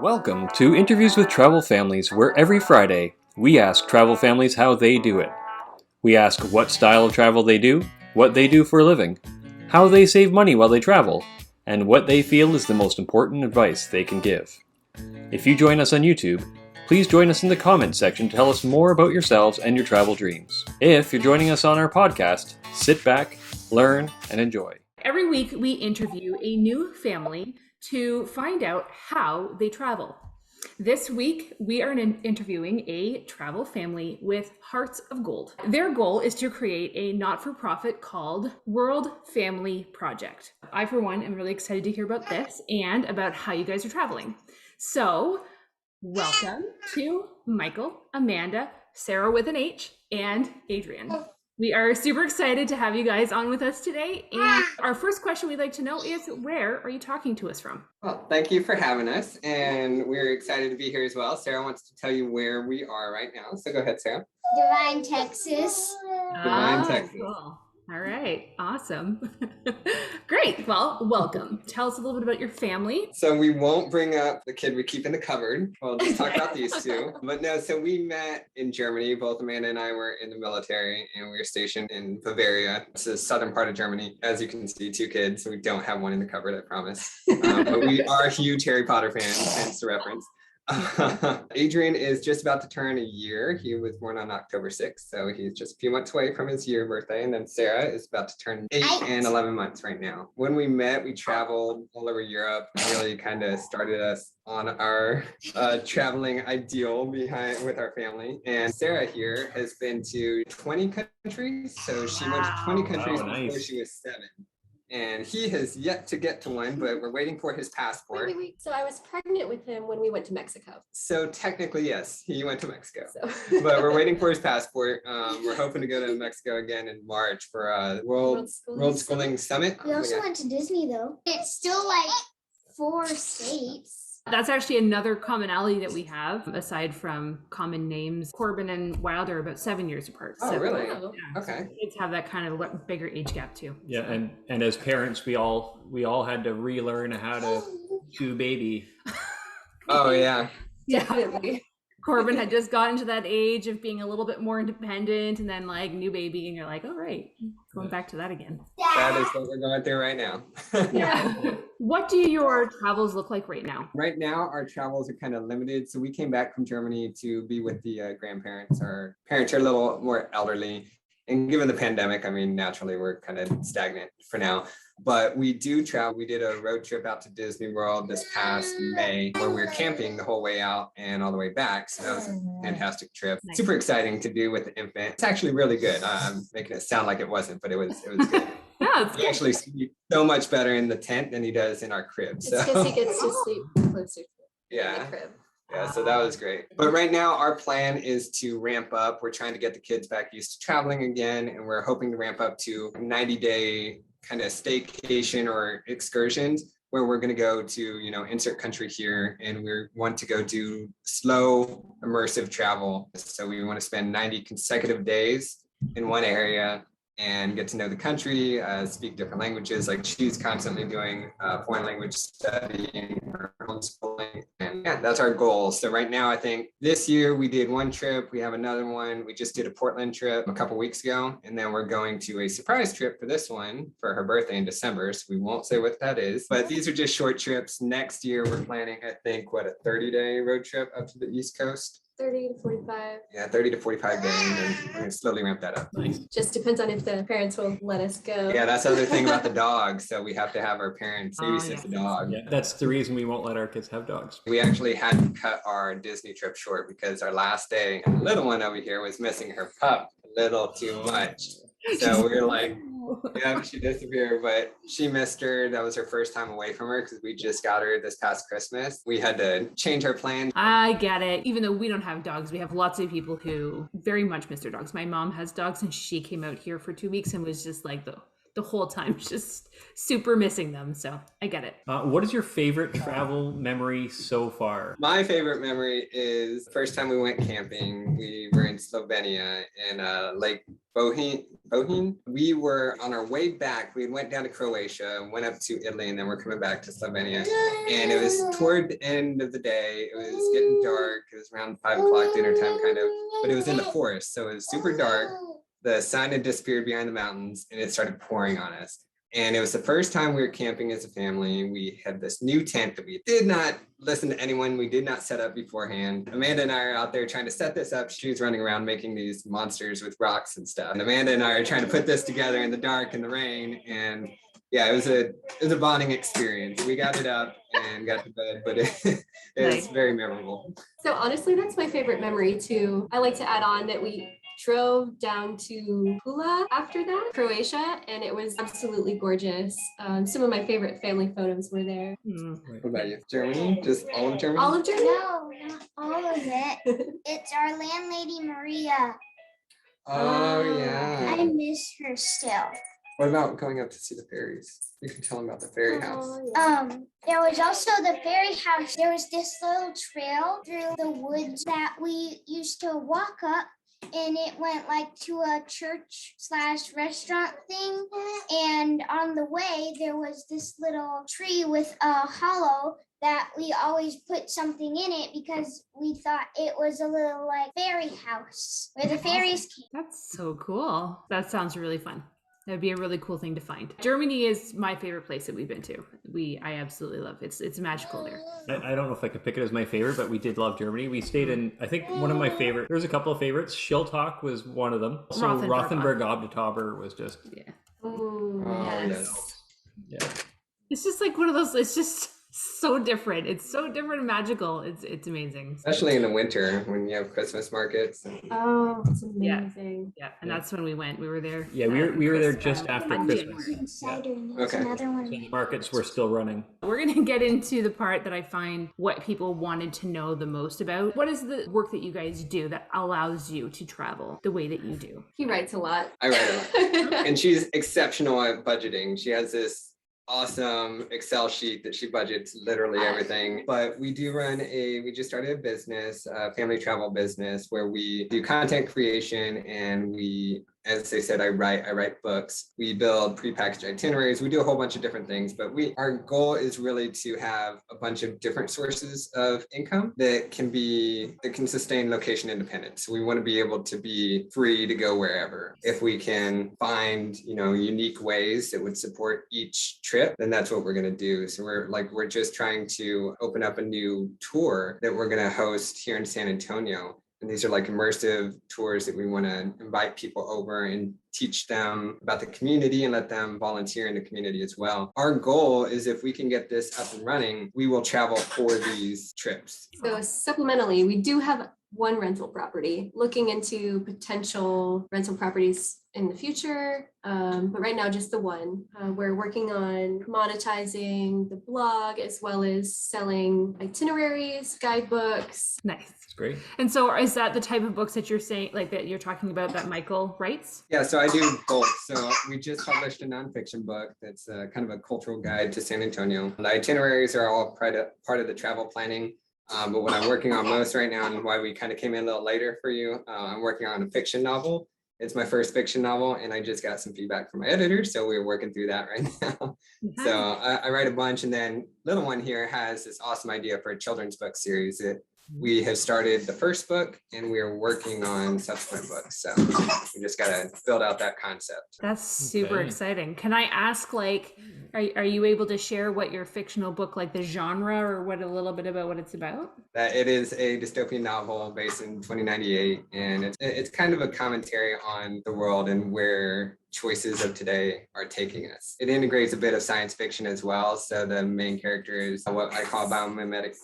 Welcome to Interviews with Travel Families, where every Friday we ask travel families how they do it. We ask what style of travel they do, what they do for a living, how they save money while they travel, and what they feel is the most important advice they can give. If you join us on YouTube, please join us in the comments section to tell us more about yourselves and your travel dreams. If you're joining us on our podcast, sit back, learn, and enjoy. Every week we interview a new family to find out how they travel. This week we are interviewing a travel family with hearts of gold. Their goal is to create a not-for-profit called World Family Project. I, for one, am really excited to hear about this and about how you guys are traveling. So, welcome to Michael, Amanda, Sarah with an H, and Adrian. We are super excited to have you guys on with us today. And our first question we'd like to know is, where are you talking to us from? Well, thank you for having us. And we're excited to be here as well. Sarah wants to tell you where we are right now. So go ahead, Sarah. Devine, Texas. Devine, Texas. Cool. All right. Awesome. Great. Well, welcome. Tell us a little bit about your family. So we won't bring up the kid we keep in the cupboard. We'll just talk about these two. But no, so we met in Germany. Both Amanda and I were in the military and we were stationed in Bavaria. It's the southern part of Germany. As you can see, two kids. So we don't have one in the cupboard, I promise. But we are huge Harry Potter fans, hence the reference. Adrian is just about to turn a year. He was born on October 6th, so he's just a few months away from his year birthday. And then Sarah is about to turn 8 and 11 months right now. When we met, we traveled all over Europe, really kind of started us on our traveling ideal with our family. And Sarah here has been to 20 countries. So she went to 20 countries before she was 7. And he has yet to get to one, but we're waiting for his passport. Wait. So I was pregnant with him when we went to Mexico. So technically, yes, he went to Mexico. So. But we're waiting for his passport. We're hoping to go to Mexico again in March for a World Schooling Summit. We also went to Disney, though. It's still like 4 states. That's actually another commonality that we have, aside from common names. Corbin and Wilder are about 7 years apart. Oh, really? Yeah, okay. So kids have that kind of bigger age gap too. Yeah, and as parents, we all had to relearn how to do baby. Oh yeah. Definitely. Corbin had just gotten to that age of being a little bit more independent, and then like new baby, and you're like, oh right, going back to that again. That is what we're going through right now. Yeah. What do your travels look like right now? Right now, our travels are kind of limited. So we came back from Germany to be with the grandparents. Our parents are a little more elderly. And given the pandemic, I mean, naturally, we're kind of stagnant for now. But we do travel. We did a road trip out to Disney World this past May where we were camping the whole way out and all the way back. So that was a fantastic trip. Nice. Super exciting to do with the infant. It's actually really good. I'm making it sound like it wasn't, but it was good. Yeah, he actually sleeps so much better in the tent than he does in our crib. So. It's because he gets to sleep closer to the crib. Yeah, so that was great. But right now, our plan is to ramp up. We're trying to get the kids back used to traveling again, and we're hoping to ramp up to 90-day kind of staycation or excursions where we're going to go to, insert country here, and we want to go do slow, immersive travel. So we want to spend 90 consecutive days in one area and get to know the country, speak different languages. Like she's constantly doing foreign language studying or homeschooling. And yeah, that's our goal. So right now, I think this year we did one trip. We have another one. We just did a Portland trip a couple weeks ago. And then we're going to a surprise trip for this one for her birthday in December. So we won't say what that is. But these are just short trips. Next year, we're planning, I think, a 30-day road trip up to the East Coast. 30 to 45. Yeah, 30 to 45 days, and then we're going to slowly ramp that up. Nice. Just depends on if the parents will let us go. Yeah, that's the other thing about the dog. So we have to have our parents babysit the dog. Yeah, that's the reason we won't let our kids have dogs. We actually had to cut our Disney trip short because our last day, the little one over here was missing her pup a little too much. So we were like, yeah, she disappeared, but she missed her. That was her first time away from her because we just got her this past Christmas. We had to change our plan. I get it. Even though we don't have dogs, we have lots of people who very much miss their dogs. My mom has dogs and she came out here for 2 weeks and was just like the the whole time, just super missing them. So I get it. What is your favorite travel memory so far? My favorite memory is the first time we went camping. We were in Slovenia in Lake Bohin. We were on our way back. We went down to Croatia, went up to Italy, and then we're coming back to Slovenia. And it was toward the end of the day. It was getting dark. It was around 5 o'clock dinner time, kind of, but it was in the forest. So it was super dark. The sun had disappeared behind the mountains, and it started pouring on us. And it was the first time we were camping as a family. We had this new tent that we did not listen to anyone. We did not set up beforehand. Amanda and I are out there trying to set this up. She's running around making these monsters with rocks and stuff. And Amanda and I are trying to put this together in the dark and the rain. And yeah, it was a bonding experience. We got it up and got to bed, but it was very memorable. So honestly, that's my favorite memory too. I like to add on that we drove down to Pula after that, Croatia, and it was absolutely gorgeous. Some of my favorite family photos were there. What about you? Germany? Just all of Germany? All of Germany? No, not all of it. It's our landlady, Maria. Oh, yeah. I miss her still. What about going up to see the fairies? You can tell them about the fairy house. There was also the fairy house. There was this little trail through the woods that we used to walk up, and it went like to a church/restaurant thing. And on the way, there was this little tree with a hollow that we always put something in it because we thought it was a little like fairy house where the fairies came. That's so cool. That sounds really fun. That'd be a really cool thing to find. Germany is my favorite place that we've been to. I absolutely love it. It's magical there. I don't know if I could pick it as my favorite, but we did love Germany. We stayed in, I think one of my favorite, there was a couple of favorites. Schiltach was one of them. So Rothenburg Obdatober was just. Yeah. Oh, yes. Yeah. It's just like one of those, it's just so different. It's so different and magical. It's amazing. Especially in the winter when you have Christmas markets. Oh, it's amazing. Yeah, and that's when we went. We were there. Yeah, we were there just after Christmas. Okay. Another one. So the markets were still running. We're going to get into the part that I find what people wanted to know the most about. What is the work that you guys do that allows you to travel the way that you do? He writes a lot. I write a lot. And she's exceptional at budgeting. She has this awesome Excel sheet that she budgets literally everything. But we just started a business, a family travel business, where we do content creation, and we, as they said, I write books. We build prepackaged itineraries. We do a whole bunch of different things, but our goal is really to have a bunch of different sources of income that can sustain location independence. So we want to be able to be free to go wherever. If we can find, unique ways that would support each trip, then that's what we're going to do. So we're just trying to open up a new tour that we're going to host here in San Antonio. And these are like immersive tours that we want to invite people over and teach them about the community and let them volunteer in the community as well. Our goal is, if we can get this up and running, we will travel for these trips. So supplementally, we do have one rental property, looking into potential rental properties in the future, but right now just the one. We're working on monetizing the blog as well as selling itineraries, guidebooks. Nice. It's great. And so is that the type of books that you're saying, like that you're talking about, that Michael writes? Yeah, so I do both. So we just published a nonfiction book that's kind of a cultural guide to San Antonio. The itineraries are all part of the travel planning. But what I'm working on most right now, and why we kind of came in a little later for you, I'm working on a fiction novel. It's my first fiction novel, and I just got some feedback from my editor, so we're working through that right now. Okay. So I write a bunch, and then little one here has this awesome idea for a children's book series that we have started the first book, and we are working on subsequent books. So we just got to build out that concept. That's super exciting. Can I ask, are you able to share what your fictional book, like the genre, or a little bit about what it's about? It is a dystopian novel based in 2098, and it's kind of a commentary on the world and where choices of today are taking us. It integrates a bit of science fiction as well. So the main character is what I call biomimetic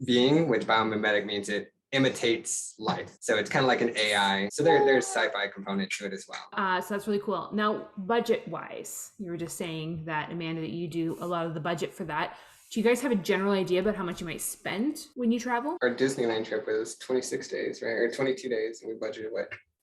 being, which biomimetic means it imitates life. So it's kind of like an AI. So there's sci-fi component to it as well. So that's really cool. Now, budget-wise, you were just saying that, Amanda, that you do a lot of the budget for that. Do you guys have a general idea about how much you might spend when you travel? Our Disneyland trip was 26 days, right? Or 22 days, and we budgeted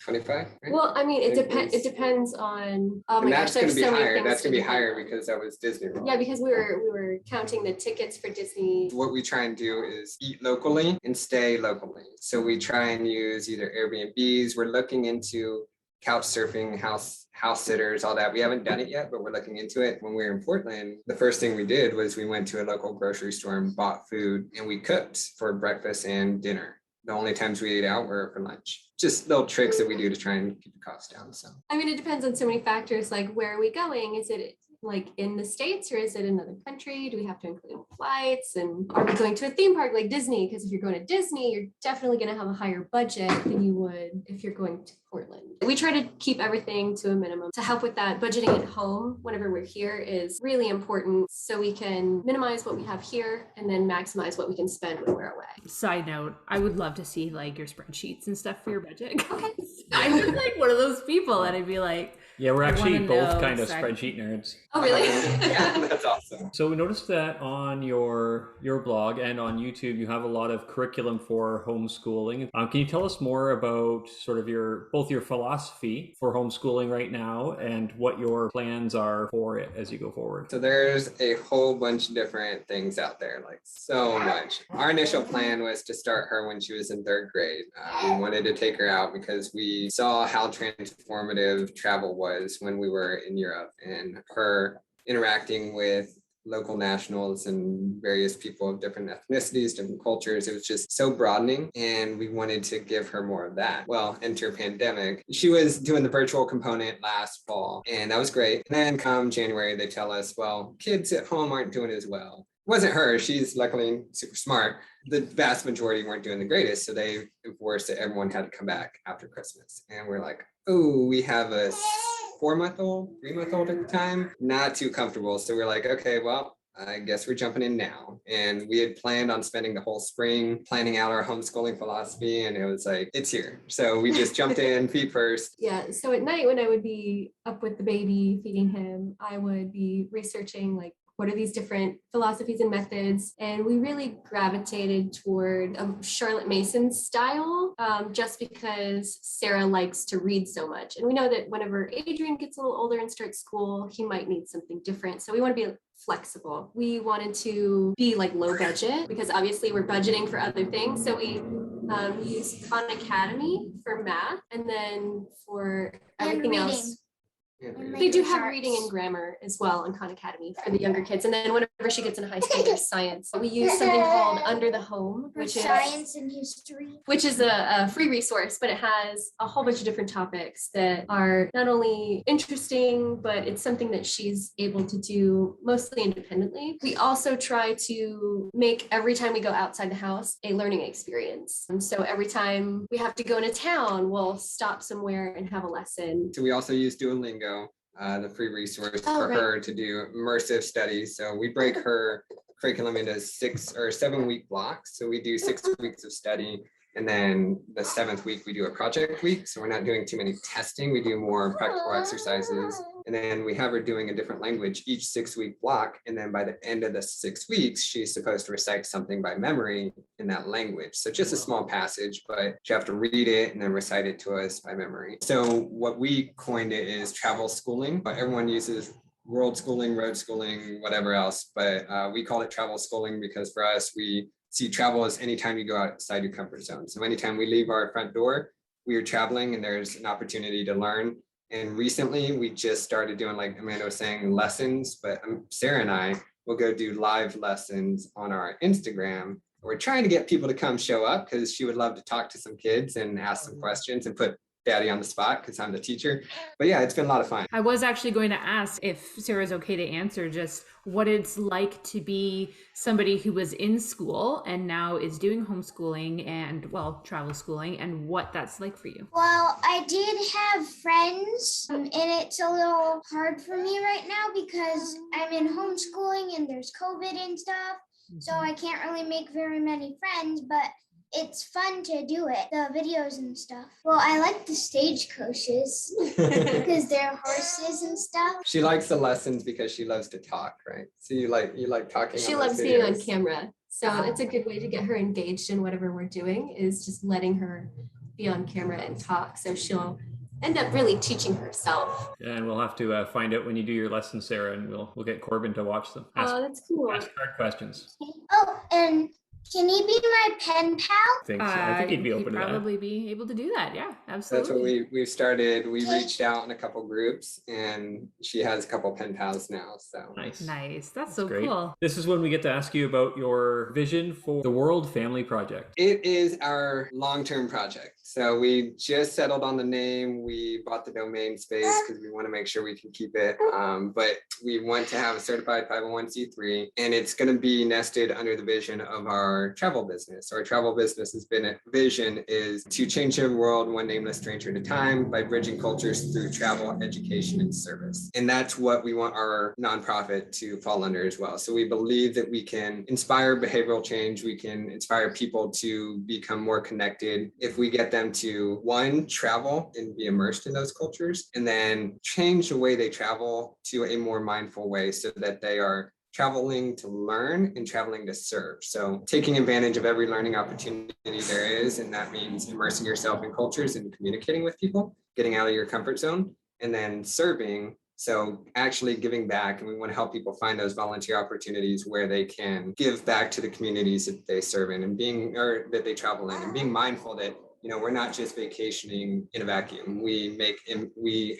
25, right? Well, I mean, I think it depends on, oh And my that's gosh, gonna there's be so many higher. things That's gonna be depend higher on. because that was Disney World. Yeah, because we were counting the tickets for Disney. What we try and do is eat locally and stay locally. So we try and use either Airbnbs. We're looking into couch surfing, house sitters, all that. We haven't done it yet, but we're looking into it. When we were in Portland, the first thing we did was we went to a local grocery store and bought food, and we cooked for breakfast and dinner. The only times we ate out were for lunch. Just little tricks that we do to try and keep the costs down. So I mean, it depends on so many factors, like where are we going? Is it like in the States or is it another country? Do we have to include flights? And are we going to a theme park like Disney? Because if you're going to Disney, you're definitely going to have a higher budget than you would if you're going to Portland. We try to keep everything to a minimum. To help with that, budgeting at home whenever we're here is really important so we can minimize what we have here and then maximize what we can spend when we're away. Side note, I would love to see like your spreadsheets and stuff for your budget. Okay. I'm just like one of those people that I'd be like, Yeah, we're I actually wanna both know kind of exactly. spreadsheet nerds. Oh, really? yeah, that's awesome. So we noticed that on your blog and on YouTube, you have a lot of curriculum for homeschooling. Can you tell us more about sort of both your philosophy for homeschooling right now and what your plans are for it as you go forward? So there's a whole bunch of different things out there, like so much. Our initial plan was to start her when she was in 3rd grade. We wanted to take her out because we saw how transformative travel was when we were in Europe, and her interacting with local nationals and various people of different ethnicities, different cultures. It was just so broadening, and we wanted to give her more of that. Well, enter pandemic. She was doing the virtual component last fall, and that was great. And then come January, they tell us, well, kids at home aren't doing as well. It wasn't her. She's luckily super smart. The vast majority weren't doing the greatest, so they enforced that everyone had to come back after Christmas. And we're like, oh, we have a 4-month-old, 3-month-old at the time, not too comfortable. So we're like, okay, well, I guess we're jumping in now. And we had planned on spending the whole spring planning out our homeschooling philosophy, and it was like, it's here. So we just jumped in feet first. Yeah. So at night when I would be up with the baby, feeding him, I would be researching like, what are these different philosophies and methods? And we really gravitated toward Charlotte Mason's style, just because Sarah likes to read so much. And we know that whenever Adrian gets a little older and starts school, he might need something different. So we want to be flexible. We wanted to be like low budget because obviously we're budgeting for other things. So we use Khan Academy for math, and then for everything else. They do have reading and grammar as well on Khan Academy for the younger kids. And then whenever she gets into high school, there's science. We use something called Under the Home, which is science and history, which is a free resource, but it has a whole bunch of different topics that are not only interesting, but it's something that she's able to do mostly independently. We also try to make every time we go outside the house a learning experience. And so every time we have to go into town, we'll stop somewhere and have a lesson. So we also use Duolingo, the free resource for her to do immersive studies. So we break her curriculum into 6 or 7 week blocks. So we do 6 weeks of study, and then the 7th week we do a project week. So we're not doing too many testing. We do more practical exercises. And then we have her doing a different language each 6-week block. And then by the end of the 6 weeks, she's supposed to recite something by memory in that language. So just a small passage, but you have to read it and then recite it to us by memory. So what we coined it is travel schooling, but everyone uses world schooling, road schooling, whatever else. But we call it travel schooling because for us, we see travel as anytime you go outside your comfort zone. So anytime we leave our front door, we are traveling and there's an opportunity to learn. And recently we just started doing, like Amanda was saying, lessons, but Sarah and I will go do live lessons on our Instagram. We're trying to get people to come show up because she would love to talk to some kids and ask some questions and put Daddy on the spot because I'm the teacher. But yeah, it's been a lot of fun. I was actually going to ask if Sarah's okay to answer just what it's like to be somebody who was in school and now is doing homeschooling and, well, travel schooling, and what that's like for you. Well, I did have friends, and it's a little hard for me right now because I'm in homeschooling and there's COVID and stuff. So I can't really make very many friends, but it's fun to do it, the videos and stuff. Well, I like the stagecoaches because they're horses and stuff. She likes the lessons because she loves to talk, right? So you like talking. She on those loves being on videos. camera. So it's a good way to get her engaged in whatever we're doing, is just letting her be on camera and talk. So she'll end up really teaching herself. And we'll have to find out when you do your lessons, Sarah, and we'll get Corbin to watch them. Oh, that's cool. Ask hard questions. Oh, and can he be my pen pal? I think he'd be open to that. Probably be able to do that. Yeah, That's absolutely. what we've started. We reached out in a couple groups, and she has a couple pen pals now. So Nice. That's so great. cool. This is when we get to ask you about your vision for the World Family Project. it is our long-term project. So we just settled on the name. We bought the domain space because we want to make sure we can keep it. But we want to have a certified 501c3, and it's going to be nested under the vision of our travel business. Our travel business's vision is to change the world one nameless stranger at a time by bridging cultures through travel, education, and service. And that's what we want our nonprofit to fall under as well. So we believe that we can inspire behavioral change. We can inspire people to become more connected if we get them to, one, travel and be immersed in those cultures, and then change the way they travel to a more mindful way so that they are traveling to learn and traveling to serve. So taking advantage of every learning opportunity there is, and that means immersing yourself in cultures and communicating with people, getting out of your comfort zone, and then serving. So actually giving back, and we want to help people find those volunteer opportunities where they can give back to the communities that they serve in and that they travel in, and being mindful that, you know, we're not just vacationing in a vacuum. We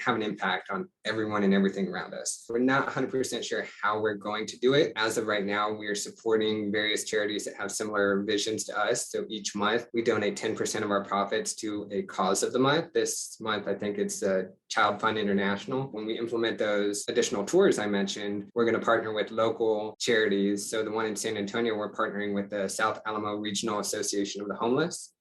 have an impact on everyone and everything around us. We're not 100% sure how we're going to do it. As of right now, we are supporting various charities that have similar visions to us. So each month we donate 10% of our profits to a cause of the month. This month, I think it's Child Fund International. When we implement those additional tours I mentioned, we're going to partner with local charities. So the one in San Antonio, we're partnering with the South Alamo Regional Association of the Homeless.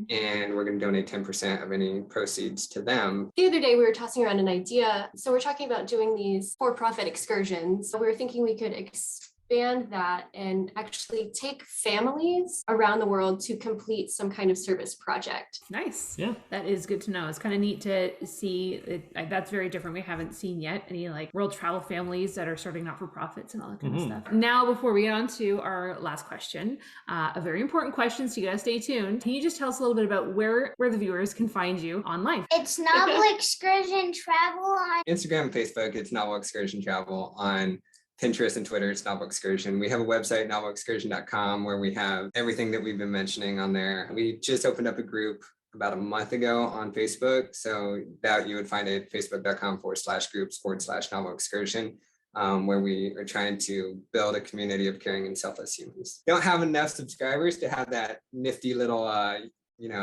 And we're going to donate 10% of any proceeds to them. The other day we were tossing around an idea. So we're talking about doing these for-profit excursions. So we were thinking we could expand that and actually take families around the world to complete some kind of service project. Nice. Yeah. That is good to know. It's kind of neat to see it. That's very different. We haven't seen yet any like world travel families that are starting not for profits and all that kind of stuff. Now, before we get on to our last question, a very important question, so you gotta stay tuned. Can you just tell us a little bit about where the viewers can find you online? It's Novel Excursion Travel on Instagram and Facebook, it's Novel Excursion Travel. On Pinterest and Twitter, it's Novel Excursion. We have a website, novelexcursion.com, where we have everything that we've been mentioning on there. We just opened up a group about a month ago on Facebook. So that you would find it facebook.com/groups/Novel Excursion, where we are trying to build a community of caring and selfless humans. Don't have enough subscribers to have that nifty little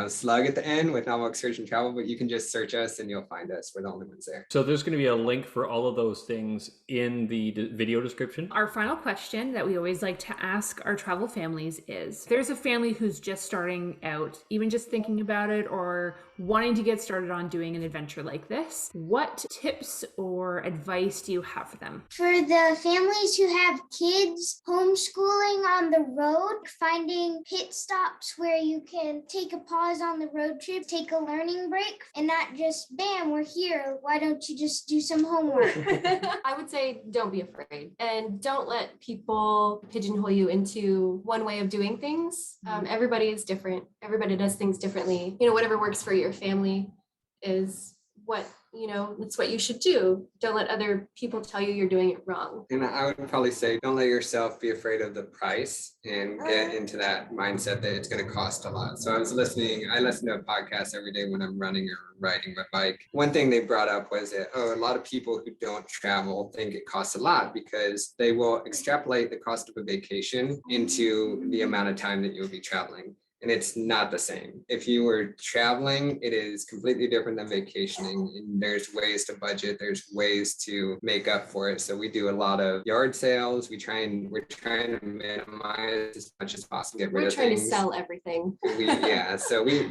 slug at the end with Novel Excursion Travel, but you can just search us and you'll find us. We're the only ones there. So there's going to be a link for all of those things in the video description. Our final question that we always like to ask our travel families is, if there's a family who's just starting out, even just thinking about it or wanting to get started on doing an adventure like this, what tips or advice do you have for them? for the families who have kids homeschooling on the road, finding pit stops where you can take a pause on the road trip, take a learning break, and not just, bam, we're here. Why don't you just do some homework? I would say don't be afraid and don't let people pigeonhole you into one way of doing things. Everybody is different. Everybody does things differently. Whatever works for your family is what, it's what you should do. Don't let other people tell you you're doing it wrong. And I would probably say, don't let yourself be afraid of the price and get into that mindset that it's going to cost a lot. So I listen to a podcast every day when I'm running or riding my bike. One thing they brought up was that, a lot of people who don't travel think it costs a lot because they will extrapolate the cost of a vacation into the amount of time that you'll be traveling. And it's not the same. If you were traveling, it is completely different than vacationing. And there's ways to budget. There's ways to make up for it. So we do a lot of yard sales. We're trying to minimize as much as possible. Get rid We're of trying things. to sell everything.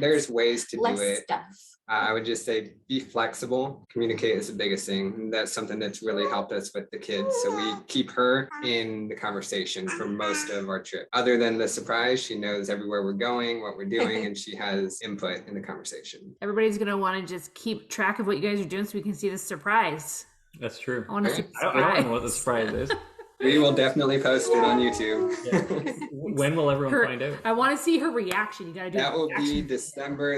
There's ways to Less do it. stuff. I would just say be flexible. Communicate is the biggest thing. And that's something that's really helped us with the kids. So we keep her in the conversation for most of our trip. Other than the surprise, she knows everywhere we're going, what we're doing, and she has input in the conversation. Everybody's going to want to just keep track of what you guys are doing so we can see the surprise. That's true. I want to see the I surprise. don't know what the surprise is. We will definitely post it on YouTube. When will everyone find out? I want to see her reaction. You gotta do That will be reaction.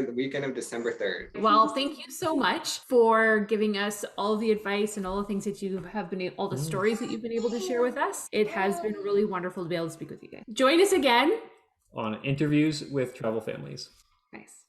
the weekend of December 3rd. Well, thank you so much for giving us all the advice and all the things that you have been, all the stories that you've been able to share with us. It has been really wonderful to be able to speak with you guys. Join us again On Interviews with Travel Families. Nice.